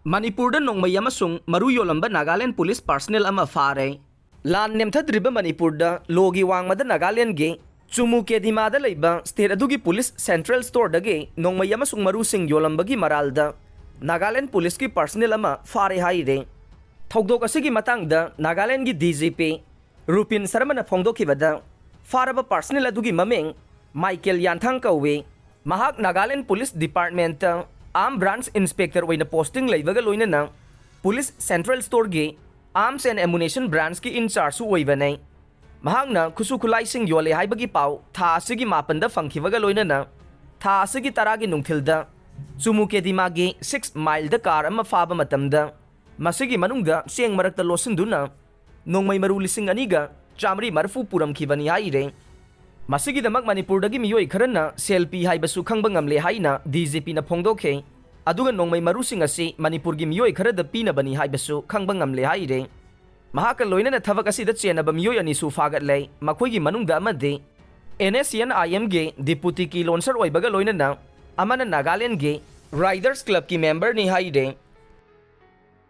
Manipur nongmai amasung maru yolamba Nagaland police personnel ama fare. Lan nemthadriba Manipur da logi wangmada Nagaland ge Chumu Kedima da leiba state adugi police central store dage nongmai amasung maru sing yolambagi maralda Nagaland police ki personnel ama fare haire. Thogdok asigi matangda Nagaland gi DGP Rupin Sarmana phongdokibada faraba personnel adugi mameng Michael Yanthang kawe mahak Nagaland Police Department Arm Branch Inspector oina posting leibaga loina na Police Central Store ge Arms and Ammunition Branch ki in charge su oibanai mahakna khusu khulai sing yole haibagi pau tha asigi mapanda phangkhibaga loina na tha asigi taragi nungthilda Chumu Kedima ge 6 mile da car ama faba matamda masigi manungda seng marakta losinduna nongmai maru lising aniga chamri marfu puram khibani haire Masigi damak Manipur dagi miyoi kharana selfie haibasu khangba ngamle haina DGP na phongdokhe aduga nongmai marusing asi Manipur gi miyoi kharada pina bani haibasu khangba ngamle haire mahaka loina na thavak asi da chenaba miyoi ani su fagat lei makhoi gi manungda amade NSCN-IM ge deputy ki lonsar oibaga loina na amana Nagaland ge Riders Club ki member ni haire